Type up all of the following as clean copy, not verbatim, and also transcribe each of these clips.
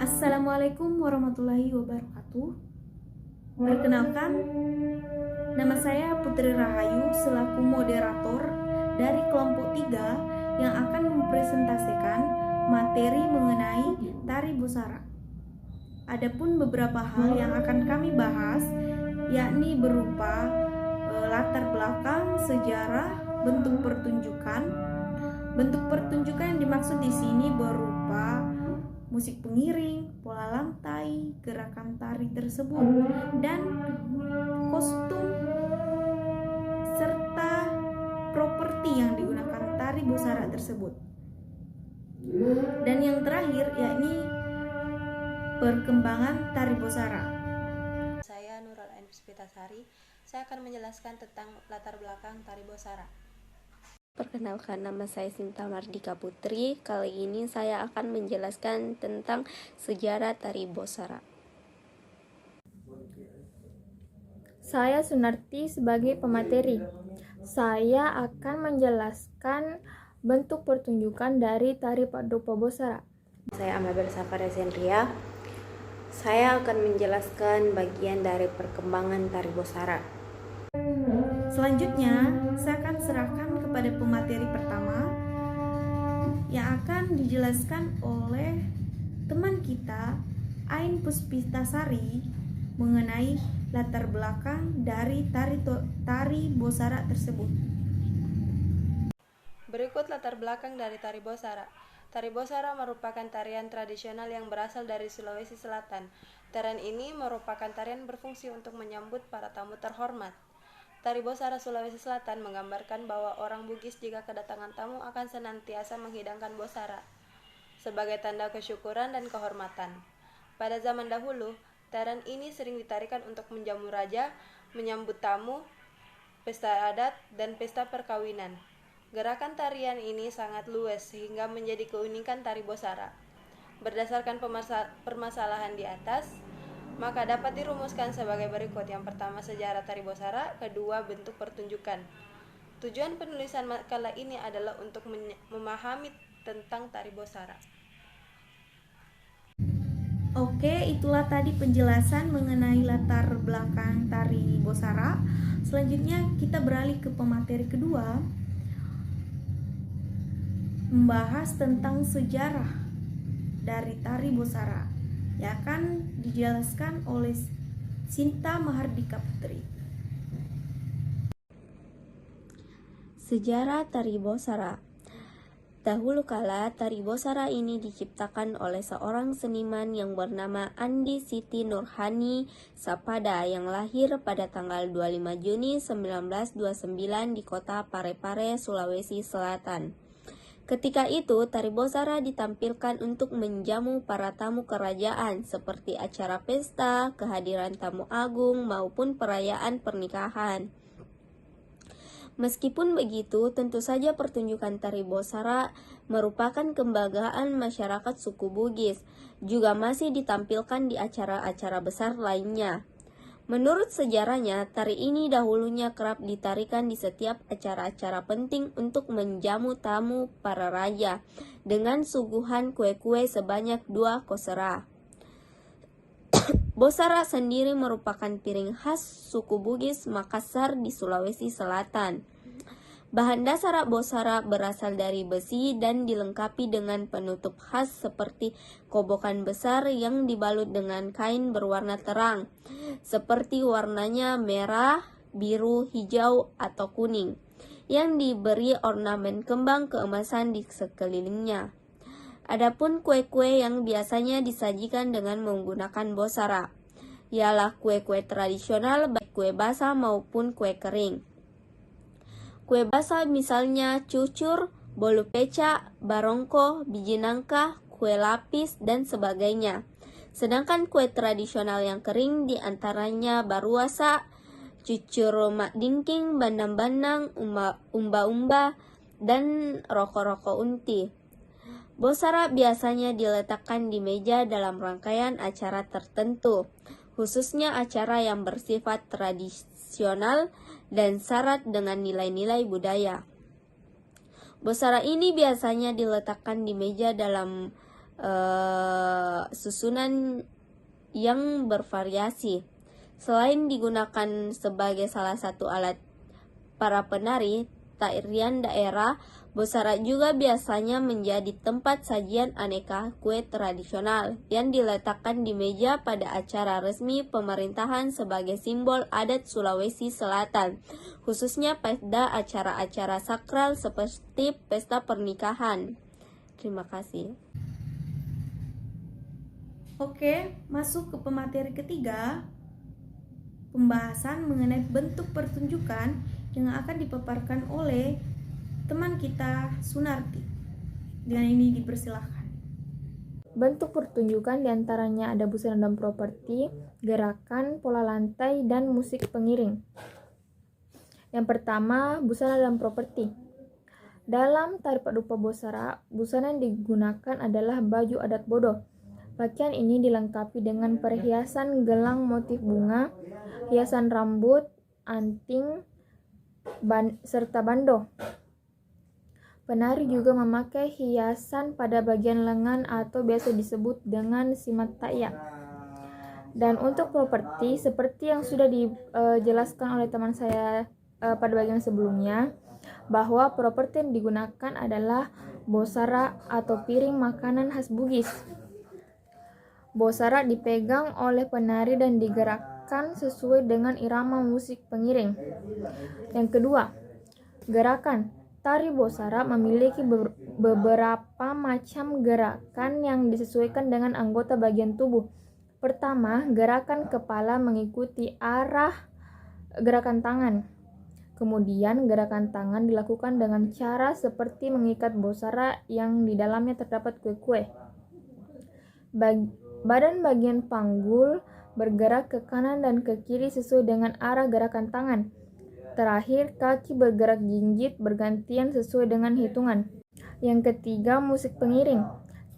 Assalamualaikum warahmatullahi wabarakatuh. Perkenalkan, nama saya Putri Rahayu selaku moderator dari kelompok 3 yang akan mempresentasikan materi mengenai tari Bosara. Adapun beberapa hal yang akan kami bahas yakni berupa latar belakang, sejarah, bentuk pertunjukan. Bentuk pertunjukan yang dimaksud di sini berupa musik pengiring, pola lantai, gerakan tari tersebut, dan kostum serta properti yang digunakan tari Bosara tersebut. Dan yang terakhir yakni perkembangan tari Bosara. Saya Nurul Ain Puspitasari. Saya akan menjelaskan tentang latar belakang tari Bosara. Perkenalkan, nama saya Sinta Mardika Putri. Kali ini saya akan menjelaskan tentang sejarah tari Bosara. Saya Sunarti sebagai pemateri. Saya akan menjelaskan bentuk pertunjukan dari tari Paduka Bosara. Saya Amabel Safari Zendria. Saya akan menjelaskan bagian dari perkembangan tari Bosara. Selanjutnya, saya akan serahkan kepada pemateri pertama yang akan dijelaskan oleh teman kita, Ain Puspitasari, mengenai latar belakang dari tari Bosara tersebut. Berikut latar belakang dari tari Bosara. Tari Bosara merupakan tarian tradisional yang berasal dari Sulawesi Selatan. Tarian ini merupakan tarian berfungsi untuk menyambut para tamu terhormat. Tari Bosara Sulawesi Selatan menggambarkan bahwa orang Bugis jika kedatangan tamu akan senantiasa menghidangkan Bosara sebagai tanda kesyukuran dan kehormatan. Pada zaman dahulu, tarian ini sering ditarikan untuk menjamu raja, menyambut tamu, pesta adat, dan pesta perkawinan. Gerakan tarian ini sangat luas sehingga menjadi keunikan tari Bosara. Berdasarkan permasalahan di atas, maka dapat dirumuskan sebagai berikut. Yang pertama, sejarah tari Bosara. Kedua, bentuk pertunjukan. Tujuan penulisan makalah ini adalah untuk memahami tentang tari Bosara. Oke, itulah tadi penjelasan mengenai latar belakang tari Bosara. Selanjutnya kita beralih ke pemateri kedua, membahas tentang sejarah dari tari Bosara yang akan dijelaskan oleh Sinta Mahardika Putri. Sejarah tari Bosara. Dahulu kala, tari Bosara ini diciptakan oleh seorang seniman yang bernama Andi Siti Nurhani Sapada yang lahir pada tanggal 25 Juni 1929 di kota Parepare, Sulawesi Selatan. Ketika itu, tari Bosara ditampilkan untuk menjamu para tamu kerajaan seperti acara pesta, kehadiran tamu agung, maupun perayaan pernikahan. Meskipun begitu, tentu saja pertunjukan tari Bosara merupakan kebanggaan masyarakat suku Bugis, juga masih ditampilkan di acara-acara besar lainnya. Menurut sejarahnya, tari ini dahulunya kerap ditarikan di setiap acara-acara penting untuk menjamu tamu para raja dengan suguhan kue-kue sebanyak 2 kosera. Bosara sendiri merupakan piring khas suku Bugis Makassar di Sulawesi Selatan. Bahan dasar Bosara berasal dari besi dan dilengkapi dengan penutup khas seperti kobokan besar yang dibalut dengan kain berwarna terang, seperti warnanya merah, biru, hijau, atau kuning, yang diberi ornamen kembang keemasan di sekelilingnya. Adapun kue-kue yang biasanya disajikan dengan menggunakan Bosara, ialah kue-kue tradisional baik kue basah maupun kue kering. Kue basah misalnya cucur, bolu peca, barongko, biji nangka, kue lapis, dan sebagainya. Sedangkan kue tradisional yang kering diantaranya baruasa, cucur mak dingking, bandang-bandang, umba-umba, dan roko-roko unti. Bosara biasanya diletakkan di meja dalam rangkaian acara tertentu, khususnya acara yang bersifat tradisional dan syarat dengan nilai-nilai budaya. Bosara ini biasanya diletakkan di meja dalam susunan yang bervariasi. Selain digunakan sebagai salah satu alat para penari tarian daerah, Bosara juga biasanya menjadi tempat sajian aneka kue tradisional yang diletakkan di meja pada acara resmi pemerintahan sebagai simbol adat Sulawesi Selatan, khususnya pada acara-acara sakral seperti pesta pernikahan. Terima kasih. Oke, masuk ke pemateri ketiga, pembahasan mengenai bentuk pertunjukan yang akan dipaparkan oleh teman kita Sunarti. Dengan ini dipersilahkan. Bentuk pertunjukan diantaranya ada busana dan properti, gerakan, pola lantai, dan musik pengiring. Yang pertama, busana dan properti. Dalam tari Paduka Bosara, busana yang digunakan adalah baju adat Bodo. Pakaian ini dilengkapi dengan perhiasan gelang motif bunga, hiasan rambut, anting, serta bando. Penari juga memakai hiasan pada bagian lengan atau biasa disebut dengan simataya. Dan untuk properti, seperti yang sudah dijelaskan oleh teman saya pada bagian sebelumnya, bahwa properti yang digunakan adalah bosara atau piring makanan khas Bugis. Bosara dipegang oleh penari dan digerakkan sesuai dengan irama musik pengiring. Yang kedua, gerakan. Tari Bosara memiliki beberapa macam gerakan yang disesuaikan dengan anggota bagian tubuh. Pertama, gerakan kepala mengikuti arah gerakan tangan. Kemudian, gerakan tangan dilakukan dengan cara seperti mengikat Bosara yang di dalamnya terdapat kue-kue. Badan bagian panggul bergerak ke kanan dan ke kiri sesuai dengan arah gerakan tangan. Terakhir, kaki bergerak jinjit bergantian sesuai dengan hitungan. Yang ketiga, musik pengiring.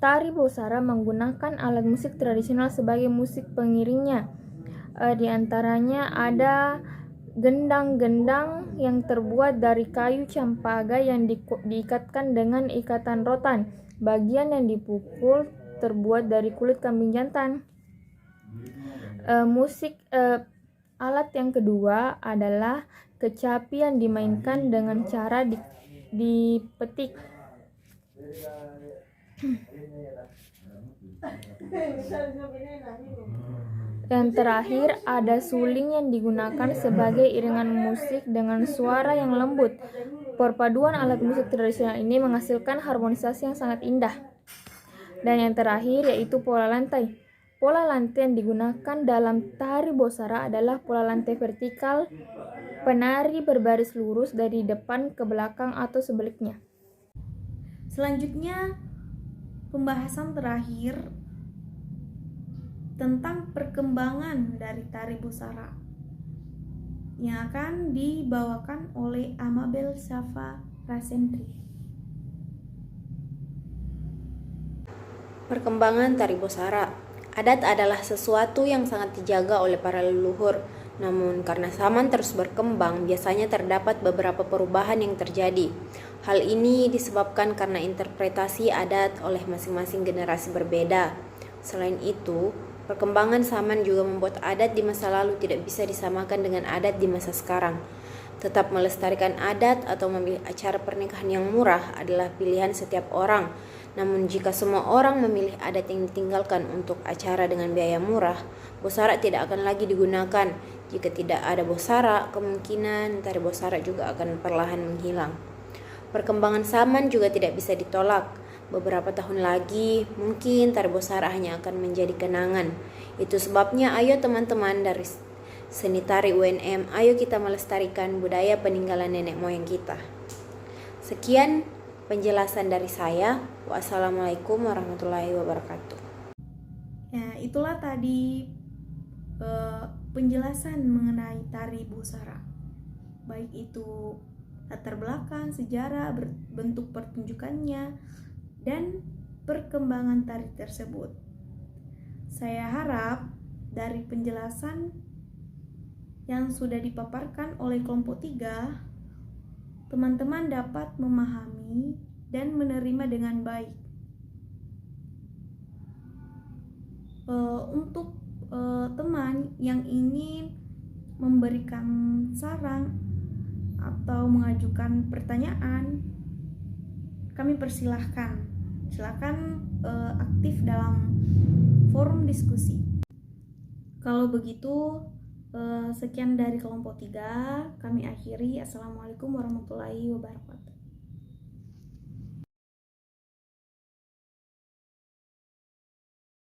Tari Bosara menggunakan alat musik tradisional sebagai musik pengiringnya. Di antaranya ada gendang-gendang yang terbuat dari kayu campaga yang diikatkan dengan ikatan rotan. Bagian yang dipukul terbuat dari kulit kambing jantan. Alat yang kedua adalah kecapi yang dimainkan dengan cara dipetik. Dan terakhir ada suling yang digunakan sebagai iringan musik dengan suara yang lembut. Perpaduan alat musik tradisional ini menghasilkan harmonisasi yang sangat indah. Dan yang terakhir yaitu pola lantai. Pola lantai yang digunakan dalam tari Bosara adalah pola lantai vertikal. Penari berbaris lurus dari depan ke belakang atau sebaliknya. Selanjutnya, pembahasan terakhir tentang perkembangan dari tari Bosara yang akan dibawakan oleh Amabel Syafa Rasentri. Perkembangan tari Bosara. Adat adalah sesuatu yang sangat dijaga oleh para leluhur. Namun karena zaman terus berkembang, biasanya terdapat beberapa perubahan yang terjadi. Hal ini disebabkan karena interpretasi adat oleh masing-masing generasi berbeda. Selain itu, perkembangan zaman juga membuat adat di masa lalu tidak bisa disamakan dengan adat di masa sekarang. Tetap melestarikan adat atau memilih acara pernikahan yang murah adalah pilihan setiap orang. Namun jika semua orang memilih adat yang ditinggalkan untuk acara dengan biaya murah, Bosara tidak akan lagi digunakan. Jika tidak ada Bosara, kemungkinan tari Bosara juga akan perlahan menghilang. Perkembangan zaman juga tidak bisa ditolak. Beberapa tahun lagi, mungkin tari Bosara hanya akan menjadi kenangan. Itu sebabnya ayo teman-teman dari seni tari UNM, ayo kita melestarikan budaya peninggalan nenek moyang kita. Sekian penjelasan dari saya. Wassalamualaikum warahmatullahi wabarakatuh. Ya, itulah tadi penjelasan mengenai tari Bosara. Baik itu latar belakang, sejarah, bentuk pertunjukannya, dan perkembangan tari tersebut. Saya harap dari penjelasan yang sudah dipaparkan oleh kelompok 3, teman-teman dapat memahami dan menerima dengan baik. Untuk teman yang ingin memberikan saran atau mengajukan pertanyaan, kami persilahkan. Silakan aktif dalam forum diskusi. Kalau begitu, sekian dari kelompok 3. Kami akhiri. Assalamualaikum warahmatullahi wabarakatuh.